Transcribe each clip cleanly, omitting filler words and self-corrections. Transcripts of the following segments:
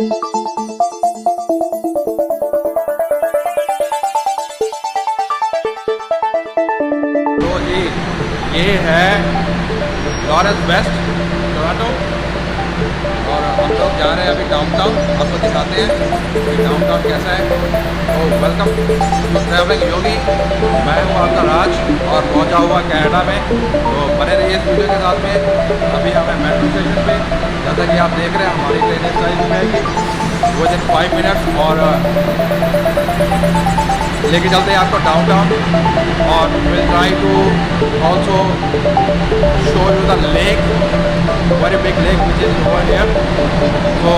तो जी ये है लॉरेंस वेस्ट टोरंटो और हम लोग जा रहे हैं अभी डाउनटाउन। आपको दिखाते हैं कि डाउनटाउन कैसा है। तो वेलकम टू ट्रैवलिंग योगी। मैं हूँ आपका राज और पहुँचा हुआ कनाडा में। तो बने रहिए इस वीडियो के साथ में। अभी हमें मेट्रो स्टेशन पे, जैसा कि आप देख रहे हैं हमारी ट्रेन इस टाइम में है कि विद इन 5 मिनट्स और लेके चलते हैं आपको डाउनटाउन और will try to also show you the lake, very big lake which is over here. तो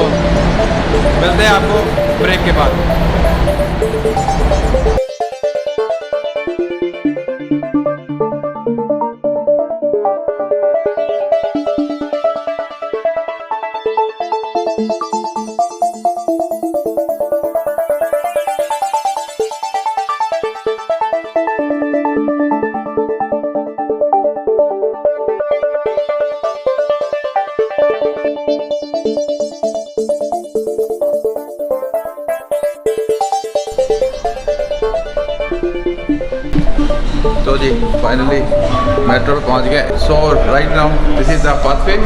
मिलते हैं आपको ब्रेक के बाद। तो जी फाइनली मेट्रो पे पहुंच गए। So right now this is the pathway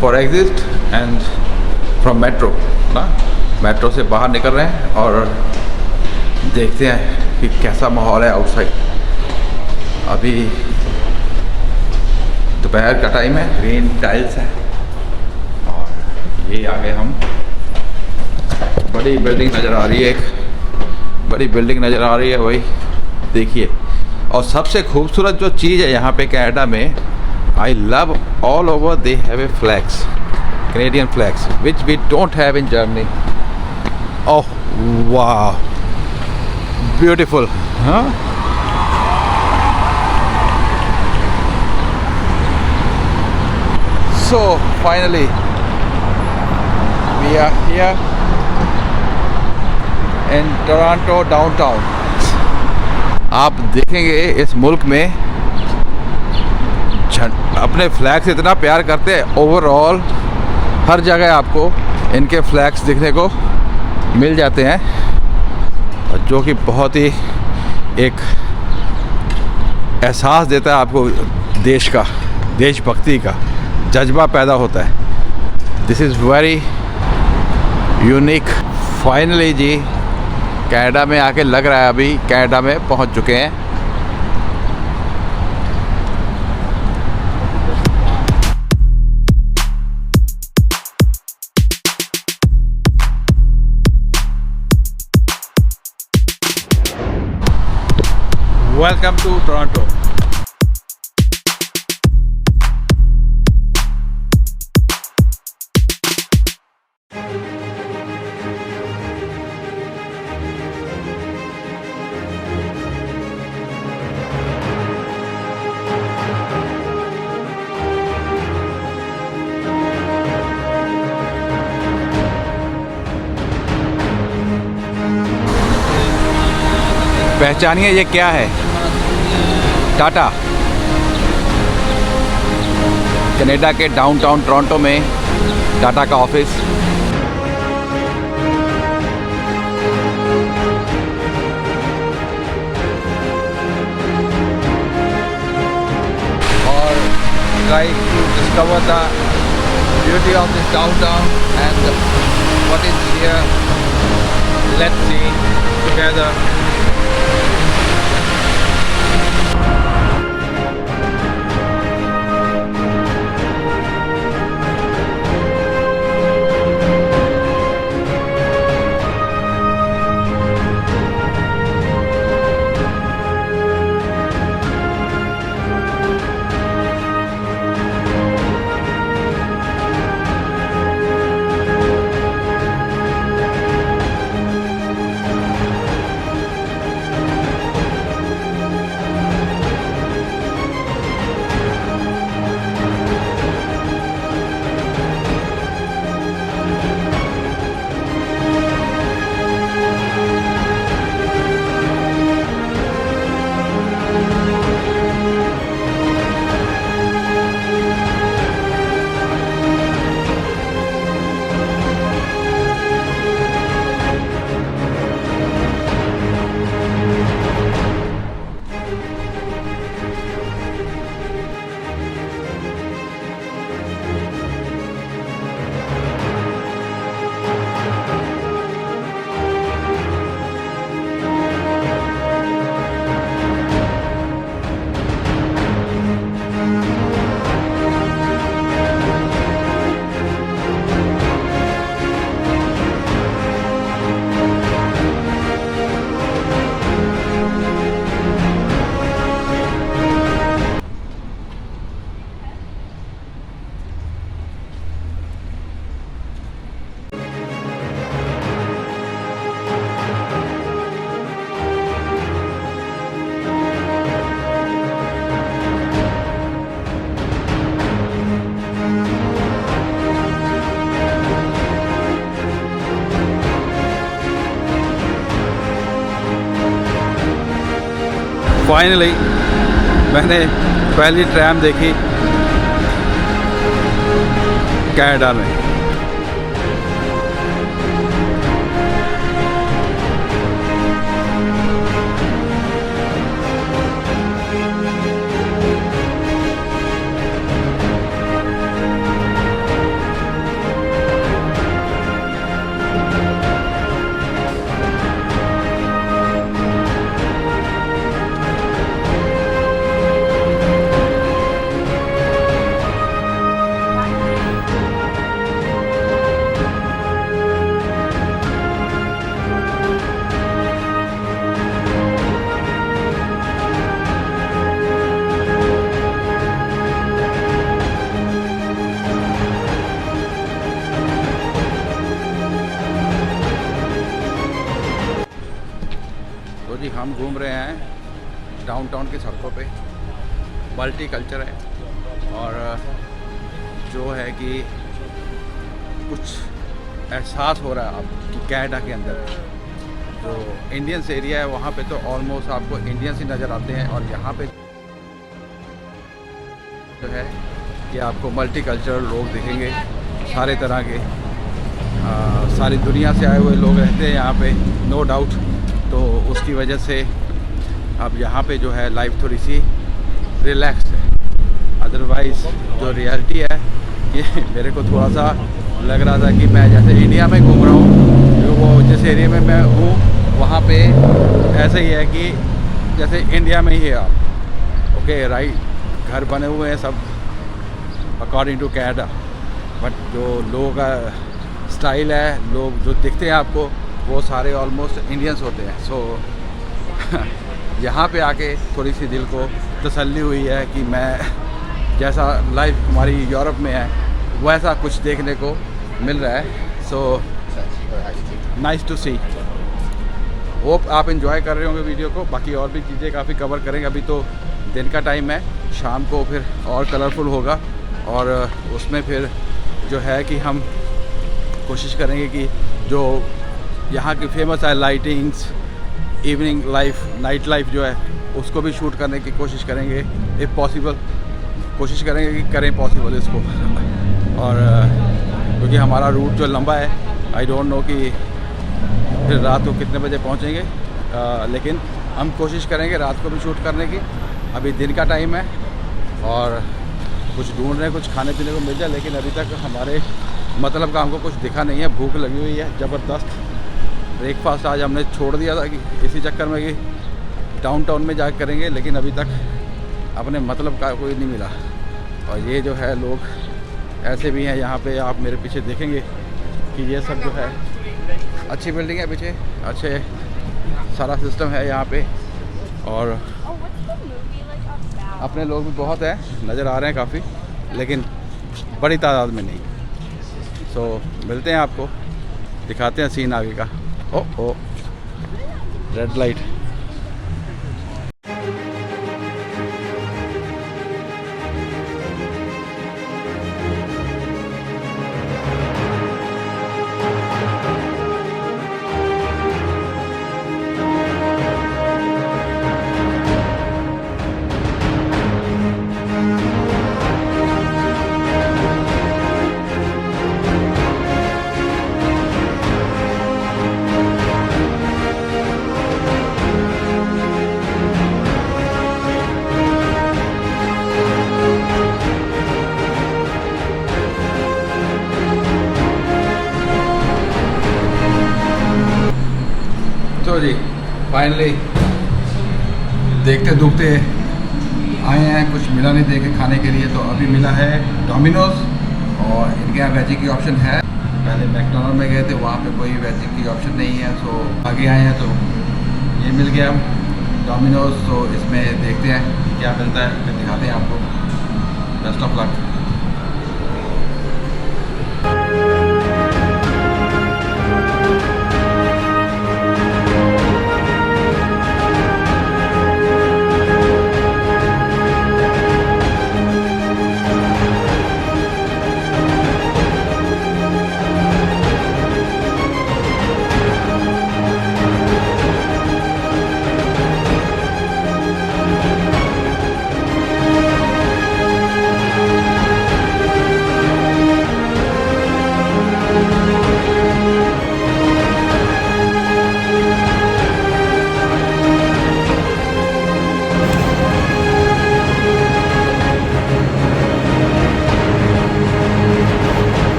for exit and from metro ना। मेट्रो से बाहर निकल रहे हैं और देखते हैं कि कैसा माहौल है आउटसाइड। अभी दोपहर का टाइम है, ग्रीन टाइल्स है और ये आगे हम बड़ी बिल्डिंग नज़र आ रही है, एक बड़ी बिल्डिंग नज़र आ रही है वही देखिए। और सबसे खूबसूरत जो चीज़ है यहाँ पे कनाडा में, I love all over they have a flags, Canadian flags which we don't have in Germany. Oh वाह ब्यूटीफुल। हाँ so finally we are here in Toronto downtown. आप देखेंगे इस मुल्क में अपने फ्लैग से इतना प्यार करते हैं। ओवरऑल हर जगह आपको इनके फ्लैग्स दिखने को मिल जाते हैं, जो कि बहुत ही एक एहसास देता है आपको देश का, देशभक्ति का जज्बा पैदा होता है। This is very unique. Finally जी कनाडा में आके लग रहा है अभी कनाडा में पहुंच चुके हैं। Welcome to Toronto. पहचानिए ये क्या है? टाटा। कनाडा के डाउनटाउन टोरंटो में टाटा का ऑफिस। और try to discover the beauty of this downtown and what is here. Let's see together. Finally मैंने पहली ट्रैम देखी कनाडा में। तो जी हम घूम रहे हैं डाउनटाउन की सड़कों पे। मल्टी कल्चर है और जो है कि कुछ एहसास हो रहा है अब कि कनाडा के अंदर जो इंडियंस एरिया है वहाँ पे तो ऑलमोस्ट आपको इंडियंस ही नज़र आते हैं, और यहाँ पे जो है कि आपको मल्टी कल्चरल लोग दिखेंगे, सारे तरह के सारी दुनिया से आए हुए लोग रहते हैं यहाँ पे, नो डाउट। तो उसकी वजह से अब यहाँ पे जो है लाइफ थोड़ी सी रिलैक्स है। अदरवाइज़ जो रियलिटी है ये मेरे को थोड़ा सा लग रहा था कि मैं जैसे इंडिया में घूम रहा हूँ, जो वो जिस एरिया में मैं हूँ वहाँ पे ऐसे ही है कि जैसे इंडिया में ही है आप। ओके राइट, घर बने हुए हैं सब अकॉर्डिंग टू कनाडा, बट जो लोगों का स्टाइल है, लोग जो दिखते हैं आपको वो सारे ऑलमोस्ट इंडियंस होते हैं। सो यहाँ पे आके थोड़ी सी दिल को तसल्ली हुई है कि मैं जैसा लाइफ हमारी यूरोप में है वैसा कुछ देखने को मिल रहा है। So nice to see. Hope आप एंजॉय कर रहे होंगे वीडियो को। बाकी और भी चीज़ें काफ़ी कवर करेंगे। अभी तो दिन का टाइम है, शाम को फिर और कलरफुल होगा, और उसमें फिर जो है कि हम कोशिश करेंगे कि जो यहाँ की फेमस है lightings, evening life, night life जो है उसको भी शूट करने की कोशिश करेंगे इफ़ पॉसिबल। कोशिश करेंगे कि करें पॉसिबल इसको। और क्योंकि हमारा रूट जो लंबा है, आई डोंट नो कि फिर रात को कितने बजे पहुँचेंगे, लेकिन हम कोशिश करेंगे रात को भी शूट करने की। अभी दिन का टाइम है और कुछ ढूंढ रहे हैं, कुछ खाने पीने को मिल जाए, लेकिन अभी तक हमारे मतलब का हमको कुछ दिखा नहीं है। भूख लगी हुई है ज़बरदस्त। ब्रेकफास्ट आज हमने छोड़ दिया था कि इसी चक्कर में कि डाउनटाउन में जा करेंगे, लेकिन अभी तक अपने मतलब का कोई नहीं मिला। और ये जो है लोग ऐसे भी हैं यहाँ पे, आप मेरे पीछे देखेंगे कि ये सब जो है अच्छी बिल्डिंग है पीछे, अच्छे सारा सिस्टम है यहाँ पे, और अपने लोग भी बहुत हैं, नज़र आ रहे हैं काफ़ी, लेकिन बड़ी तादाद में नहीं। सो मिलते हैं, आपको दिखाते हैं सीन आगे का। ओ रेड लाइट। तो जी फाइनली देखते दुखते आए हैं, कुछ मिला नहीं देखे खाने के लिए। तो अभी मिला है डोमिनोज, और इनके यहाँ वेजी की ऑप्शन है। पहले मैकडोनल्ड में गए थे, वहाँ पे कोई वेजी की ऑप्शन नहीं है। सो आगे आए हैं तो ये मिल गया डोमिनोज। तो इसमें देखते हैं क्या मिलता है, फिर दिखाते हैं आपको। Best of luck.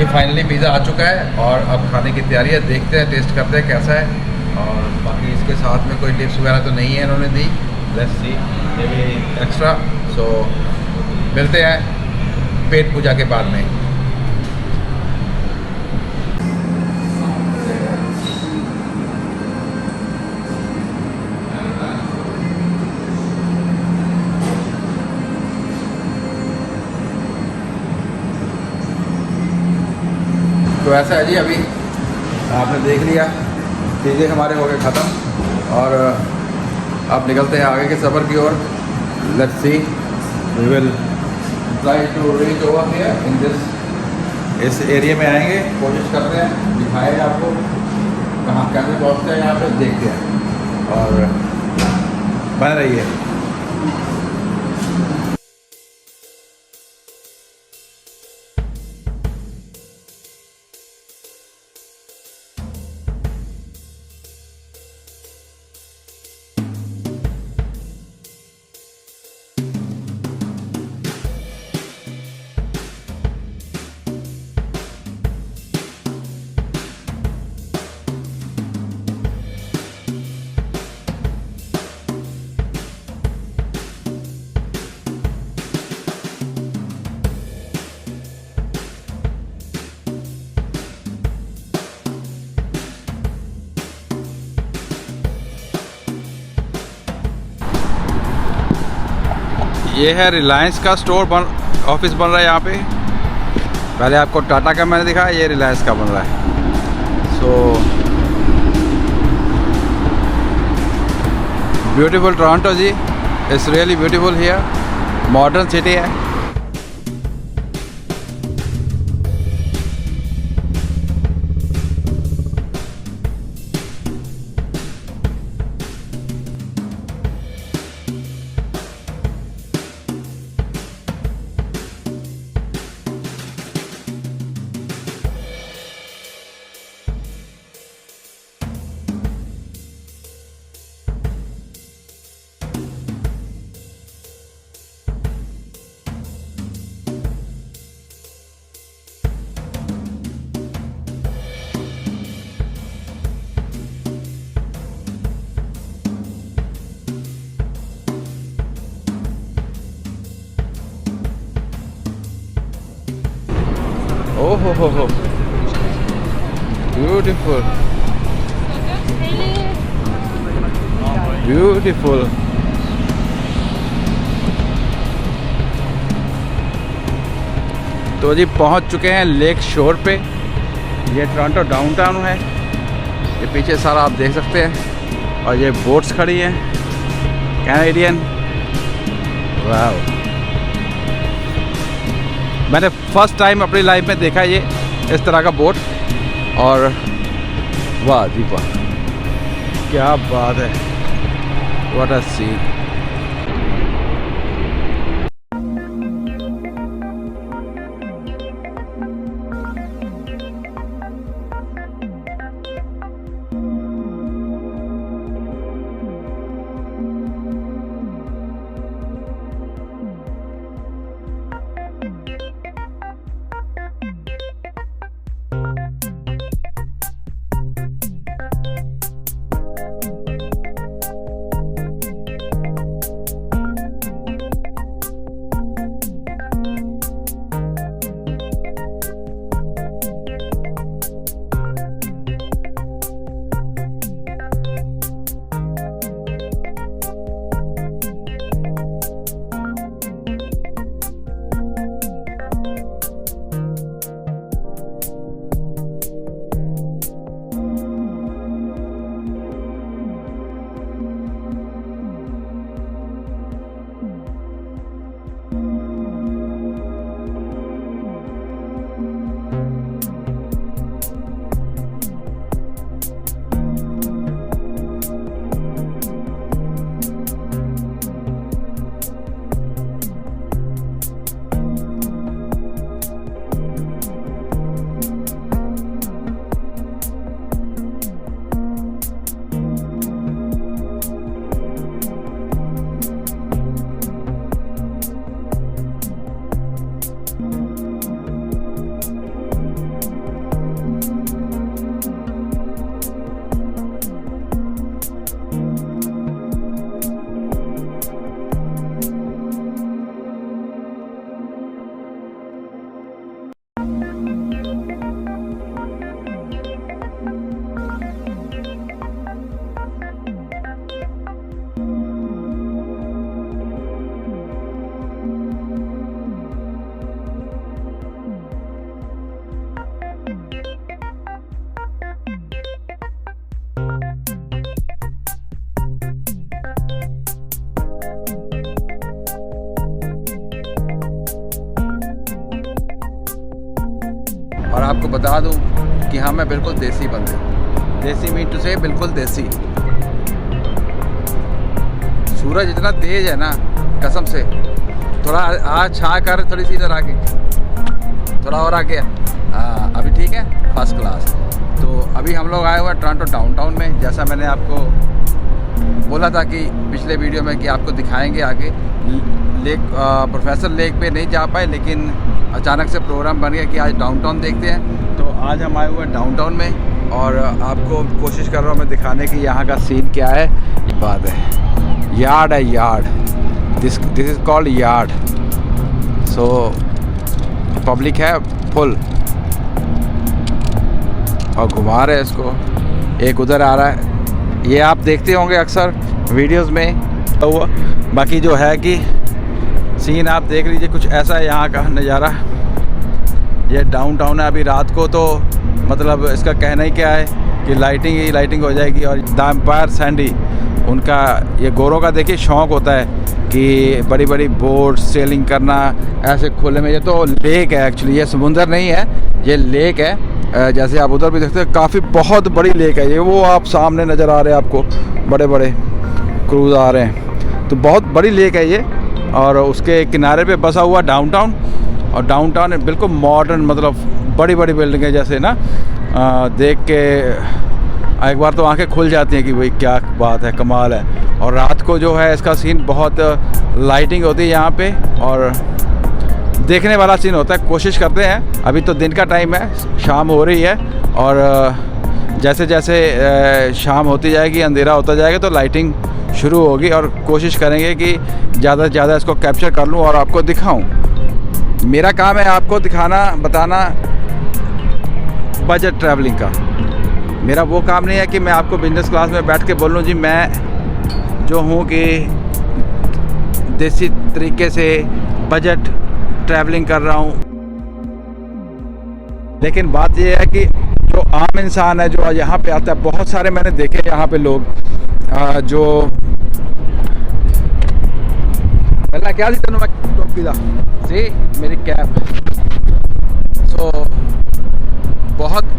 ये फाइनली पिज़्ज़ा आ चुका है और अब खाने की तैयारी है। देखते हैं, टेस्ट करते हैं कैसा है। और बाकी इसके साथ में कोई टिप्स वगैरह तो नहीं है इन्होंने दी। Let's see, maybe extra. So मिलते हैं पेट पूजा के बाद में। तो ऐसा है जी, अभी आपने देख लिया, चीज़ें हमारे हो गए ख़त्म और अब निकलते हैं आगे के सफ़र की ओर। Let's see, we will try to reach over here in this. इस एरिया में आएंगे, कोशिश करते हैं दिखाएं आपको कहाँ कैसे पहुँचते हैं, यहाँ पे देखते हैं और बने रहिए। ये है रिलायंस का स्टोर ऑफिस बन रहा है यहाँ पे। पहले आपको टाटा का मैंने दिखाया, ये रिलायंस का बन रहा है। So beautiful Toronto ji, it's really beautiful here. Modern city है। Oh ho ho ho, beautiful, beautiful. तो जी पहुंच चुके हैं लेक शोर पे। ये टोरंटो डाउनटाउन है। ये पीछे सारा आप देख सकते हैं और ये बोट्स खड़ी हैं कैनेडियन। वाह, मैंने फर्स्ट टाइम अपनी लाइफ में देखा ये इस तरह का बोट। और वाह जी वाह, क्या बात है, व्हाट अ सीन। आपको बता दूं कि हाँ मैं बिल्कुल देसी बंदे, देसी मीन टू से बिल्कुल देसी। सूरज इतना तेज है ना कसम से, थोड़ा आज छा कर थोड़ी सी इधर आके, थोड़ा और आके, हाँ अभी ठीक है, फर्स्ट क्लास। तो अभी हम लोग आए हुए हैं टोरंटो डाउनटाउन में, जैसा मैंने आपको बोला था कि पिछले वीडियो में कि आपको दिखाएंगे आगे। लेक प्रोफेसर लेक पे नहीं जा पाए, लेकिन अचानक से प्रोग्राम बन गया कि आज डाउनटाउन देखते हैं। तो आज हम आए हुए हैं डाउनटाउन में और आपको कोशिश कर रहा हूँ मैं दिखाने की यहाँ का सीन क्या है। ये बात है, यार्ड है, yard, this is called yard. So public है फुल और घुमा रहे हैं इसको, एक उधर आ रहा है, ये आप देखते होंगे अक्सर वीडियोस में हुआ। बाकी जो है कि सीन आप देख लीजिए, कुछ ऐसा है यहाँ का नज़ारा। ये डाउनटाउन है, अभी रात को तो मतलब इसका कहना ही क्या है कि लाइटिंग ही लाइटिंग हो जाएगी। और द एम्पायर सैंडी, उनका ये गोरों का देखिए शौक़ होता है कि बड़ी बड़ी बोट सेलिंग करना ऐसे खुले में। ये तो लेक है एक्चुअली, ये समुंदर नहीं है, ये लेक है। जैसे आप उधर भी देखते हैं, काफ़ी बहुत बड़ी लेक है ये। वो आप सामने नज़र आ रहे हैं, आपको बड़े बड़े क्रूज़ आ रहे हैं, तो बहुत बड़ी लेक है ये। और उसके किनारे पे बसा हुआ डाउनटाउन, और डाउनटाउन बिल्कुल मॉडर्न, मतलब बड़ी बड़ी बिल्डिंगें जैसे ना देख के एक बार तो आंखें खुल जाती हैं कि भाई क्या बात है, कमाल है। और रात को जो है इसका सीन बहुत लाइटिंग होती है यहाँ पे और देखने वाला सीन होता है। कोशिश करते हैं, अभी तो दिन का टाइम है, शाम हो रही है और जैसे जैसे शाम होती जाएगी, अंधेरा होता जाएगा तो लाइटिंग शुरू होगी और कोशिश करेंगे कि ज़्यादा से ज़्यादा इसको कैप्चर कर लूँ और आपको दिखाऊं। मेरा काम है आपको दिखाना, बताना बजट ट्रैवलिंग का। मेरा वो काम नहीं है कि मैं आपको बिजनेस क्लास में बैठ के बोल लूँ जी मैं जो हूँ कि देसी तरीके से बजट ट्रैवलिंग कर रहा हूँ। लेकिन बात ये है कि जो आम इंसान है जो यहाँ पे आता है, बहुत सारे मैंने देखे यहाँ पे लोग जो पहला क्या थी तेनों मैं टोपी दा सी मेरी कैब। सो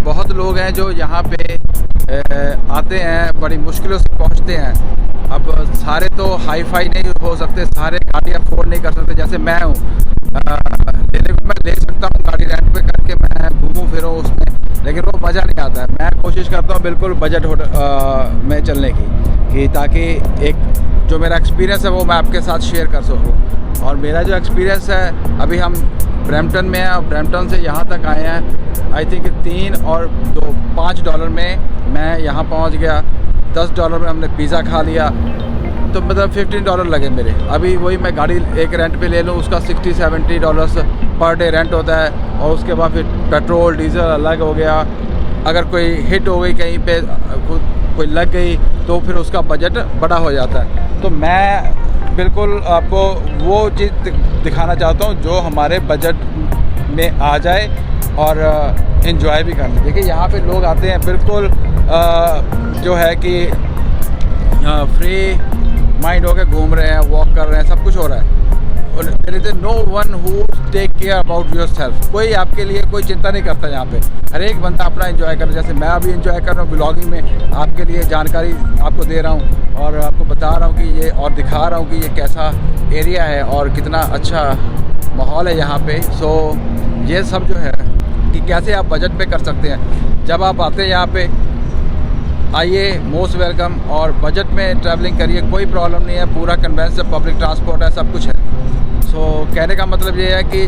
बहुत लोग हैं जो यहाँ पे आते हैं, बड़ी मुश्किलों से पहुँचते हैं। अब सारे तो हाई फाई नहीं हो सकते, सारे गाड़ी अफोर्ड नहीं कर सकते जैसे मैं हूँ। मैं ले सकता हूँ गाड़ी रेंट पे करके, मैं घूमूँ फिरूँ उसमें, लेकिन वो मज़ा नहीं आता है। मैं कोशिश करता हूँ बिल्कुल बजट में चलने की, कि ताकि एक जो मेरा एक्सपीरियंस है वो मैं आपके साथ शेयर कर सकूँ। और मेरा जो एक्सपीरियंस है, अभी हम ब्रैम्पटन में हैं और ब्रैम्पटन से यहाँ तक आए हैं आई थिंक $5 में मैं यहाँ पहुँच गया। $10 में हमने पिज़्ज़ा खा लिया, तो मतलब $15 लगे मेरे। अभी वही मैं गाड़ी एक रेंट पे ले लूँ, उसका $60-70 पर डे रेंट होता है। और उसके बाद फिर पेट्रोल डीजल अलग हो गया। अगर कोई हिट हो गई कहीं पे, कोई लग गई, तो फिर उसका बजट बड़ा हो जाता है। तो मैं बिल्कुल आपको वो चीज़ दिखाना चाहता हूँ जो हमारे बजट में आ जाए और इन्जॉय भी कर लें। देखिए यहाँ पे लोग आते हैं बिल्कुल जो है कि फ्री माइंड होकर घूम रहे हैं, वॉक कर रहे हैं, सब कुछ हो रहा है। There is no one who take care about your self. कोई आपके लिए कोई चिंता नहीं करता यहाँ पे। हर एक बंदा अपना एंजॉय कर रहा है, जैसे मैं अभी एंजॉय कर रहा हूँ ब्लॉगिंग में, आपके लिए जानकारी आपको दे रहा हूँ और आपको बता रहा हूँ कि ये, और दिखा रहा हूँ कि ये कैसा एरिया है और कितना अच्छा माहौल है यहाँ पे। सो ये सब जो है कि कैसे आप बजट पे कर सकते हैं। जब आप आते हैं यहाँ पे, आइए, मोस्ट वेलकम। और बजट में ट्रैवलिंग करिए, कोई प्रॉब्लम नहीं है। पूरा कन्वेंस है, पब्लिक ट्रांसपोर्ट है, सब कुछ है। सो कहने का मतलब ये है कि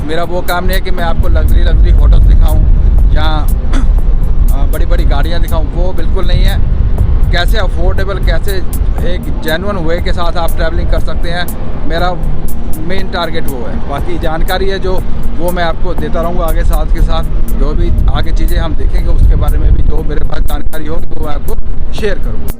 मेरा वो काम नहीं है कि मैं आपको लग्जरी होटल्स दिखाऊं या बड़ी बड़ी गाड़ियाँ दिखाऊं, वो बिल्कुल नहीं है। कैसे अफोर्डेबल, कैसे एक जेन्युइन वे के साथ आप ट्रैवलिंग कर सकते हैं, मेरा मेन टारगेट वो है। बाकी जानकारी है जो वो मैं आपको देता रहूँगा आगे, साथ के साथ जो भी आगे चीज़ें हम देखेंगे उसके बारे में भी जो मेरे पास जानकारी हो तो मैं आपको शेयर करूँगा।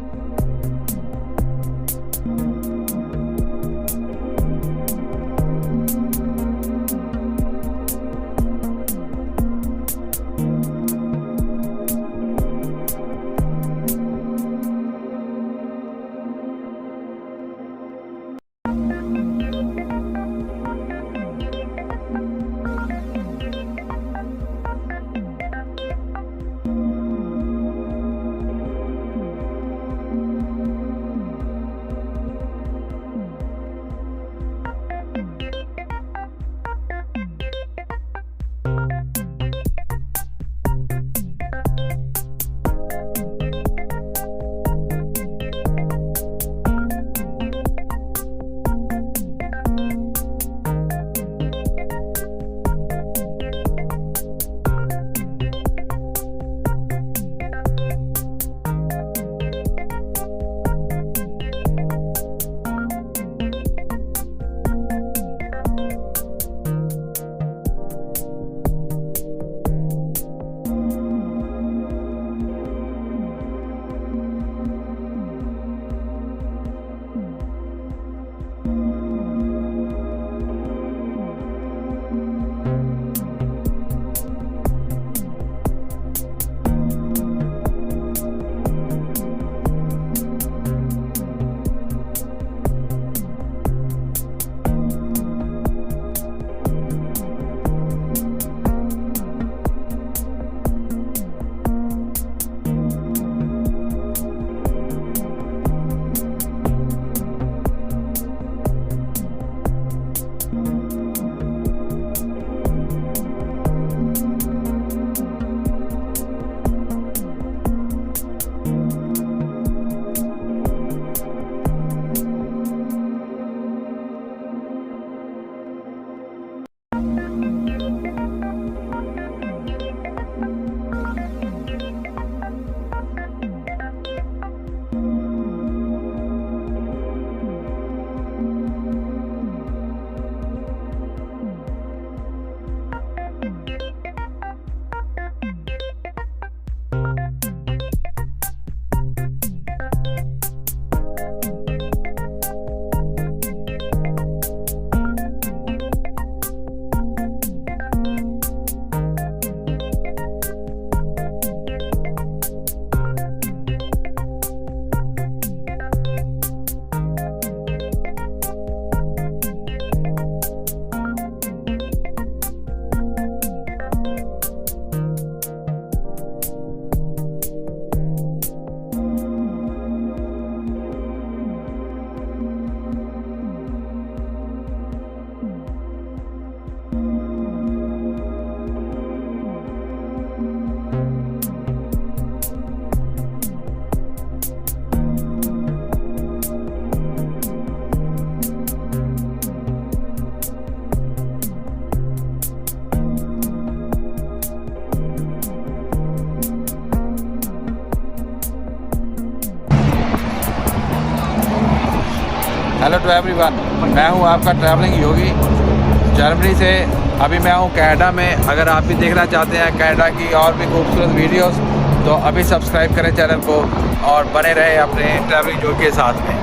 हेलो टू एवरीवन, मैं हूं आपका ट्रैवलिंग योगी जर्मनी से। अभी मैं हूं कनाडा में। अगर आप भी देखना चाहते हैं कनाडा की और भी खूबसूरत वीडियोस तो अभी सब्सक्राइब करें चैनल को और बने रहे अपने ट्रैवलिंग योगी के साथ में।